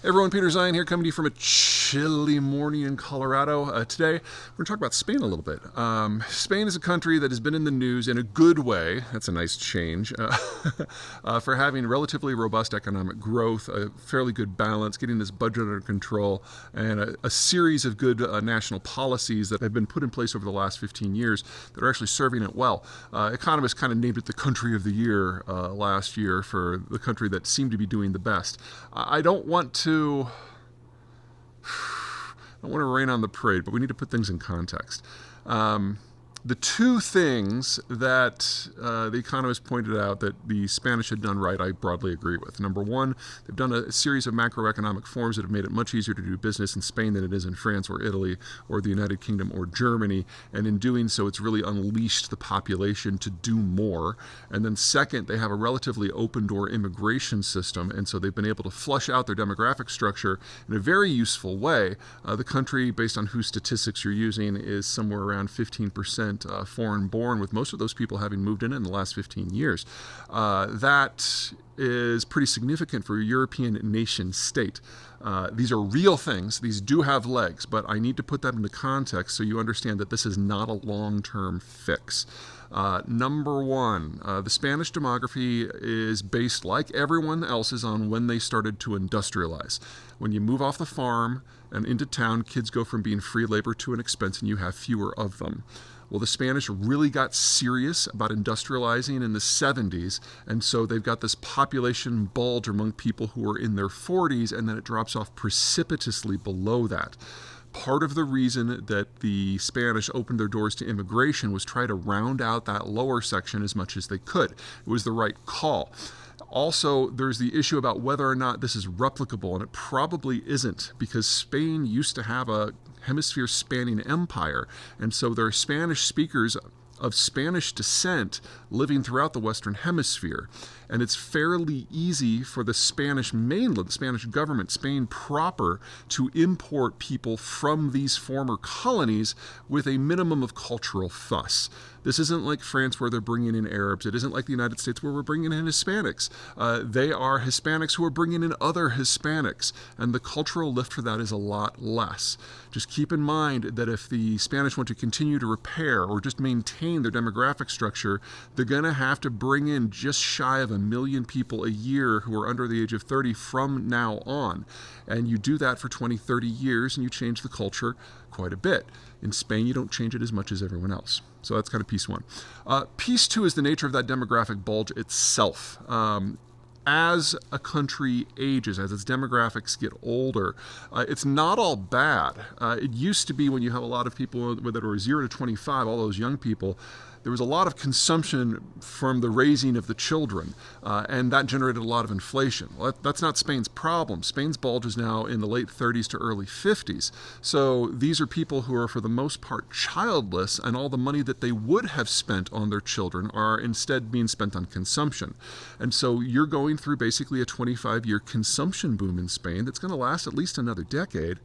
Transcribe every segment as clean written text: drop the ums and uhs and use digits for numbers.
Hey everyone, Peter Zeihan here, coming to you from a chilly morning in Colorado. Today, we're going to talk about Spain a little bit. Spain is a country that has been in the news in a good way. That's a nice change. For having relatively robust economic growth, a fairly good balance, getting this budget under control, and a series of good national policies that have been put in place over the last 15 years that are actually serving it well. Economists kind of named it the country of the year last year for the country that seemed to be doing the best. I don't want to rain on the parade, but we need to put things in context. The two things that the economists pointed out that the Spanish had done right, I broadly agree with. Number one, they've done a series of macroeconomic reforms that have made it much easier to do business in Spain than it is in France or Italy or the United Kingdom or Germany. And in doing so, it's really unleashed the population to do more. And then second, they have a relatively open-door immigration system. And so they've been able to flush out their demographic structure in a very useful way. The country, based on whose statistics you're using, is somewhere around 15% foreign born, with most of those people having moved in the last 15 years. That is pretty significant for a European nation state. These are real things. These do have legs, but I need to put that into context so you understand that this is not a long-term fix. Number one, the Spanish demography is based, like everyone else's, on when they started to industrialize. When you move off the farm and into town, kids go from being free labor to an expense, and you have fewer of them. Well, the Spanish really got serious about industrializing in the 70s, and so they've got this population bulge among people who are in their 40s, and then it drops off precipitously below that. Part of the reason that the Spanish opened their doors to immigration was try to round out that lower section as much as they could. It was the right call. Also, there's the issue about whether or not this is replicable, and it probably isn't, because Spain used to have a hemisphere-spanning empire, and so there are Spanish speakers of Spanish descent living throughout the Western Hemisphere. And it's fairly easy for the Spanish mainland, the Spanish government, Spain proper, to import people from these former colonies with a minimum of cultural fuss. This isn't like France where they're bringing in Arabs. It isn't like the United States where we're bringing in Hispanics. They are Hispanics who are bringing in other Hispanics, and the cultural lift for that is a lot less. Just keep in mind that if the Spanish want to continue to repair or just maintain their demographic structure, they're going to have to bring in just shy of 1 million people a year who are under the age of 30 from now on. And you do that for 20, 30 years, and you change the culture quite a bit. In Spain, you don't change it as much as everyone else. So that's kind of piece one. Piece two is the nature of that demographic bulge itself. As a country ages, as its demographics get older, it's not all bad. It used to be when you have a lot of people that are 0 to 25, all those young people, there was a lot of consumption from the raising of the children, and that generated a lot of inflation. Well, that's not Spain's problem. Spain's bulge is now in the late 30s to early 50s. So these are people who are, for the most part, childless, and all the money that they would have spent on their children are instead being spent on consumption. And so you're going through basically a 25-year consumption boom in Spain that's going to last at least another decade.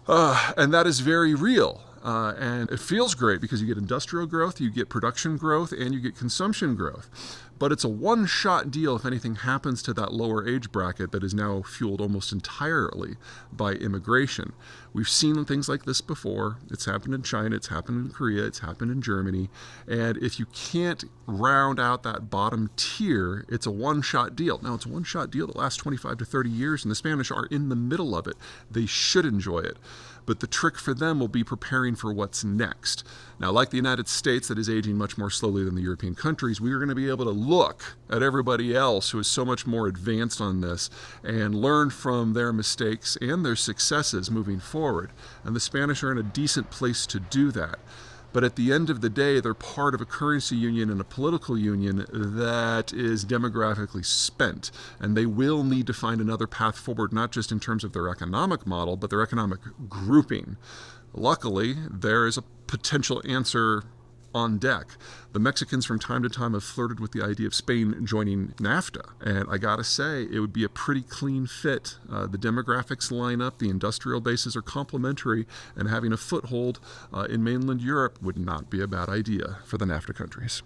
And that is very real. And it feels great because you get industrial growth, you get production growth, and you get consumption growth. But it's a one-shot deal if anything happens to that lower age bracket that is now fueled almost entirely by immigration. We've seen things like this before. It's happened in China, it's happened in Korea, it's happened in Germany. And if you can't round out that bottom tier, it's a one-shot deal. Now, it's a one-shot deal that lasts 25 to 30 years, and the Spanish are in the middle of it. They should enjoy it. But the trick for them will be preparing for what's next. Now, like the United States, that is aging much more slowly than the European countries, we are going to be able to look at everybody else who is so much more advanced on this and learn from their mistakes and their successes moving forward. And the Spanish are in a decent place to do that. But at the end of the day, they're part of a currency union and a political union that is demographically spent. And they will need to find another path forward, not just in terms of their economic model, but their economic grouping. Luckily, there is a potential answer on deck. The Mexicans from time to time have flirted with the idea of Spain joining NAFTA, and I gotta say, it would be a pretty clean fit. The demographics line up, the industrial bases are complementary, and having a foothold in mainland Europe would not be a bad idea for the NAFTA countries.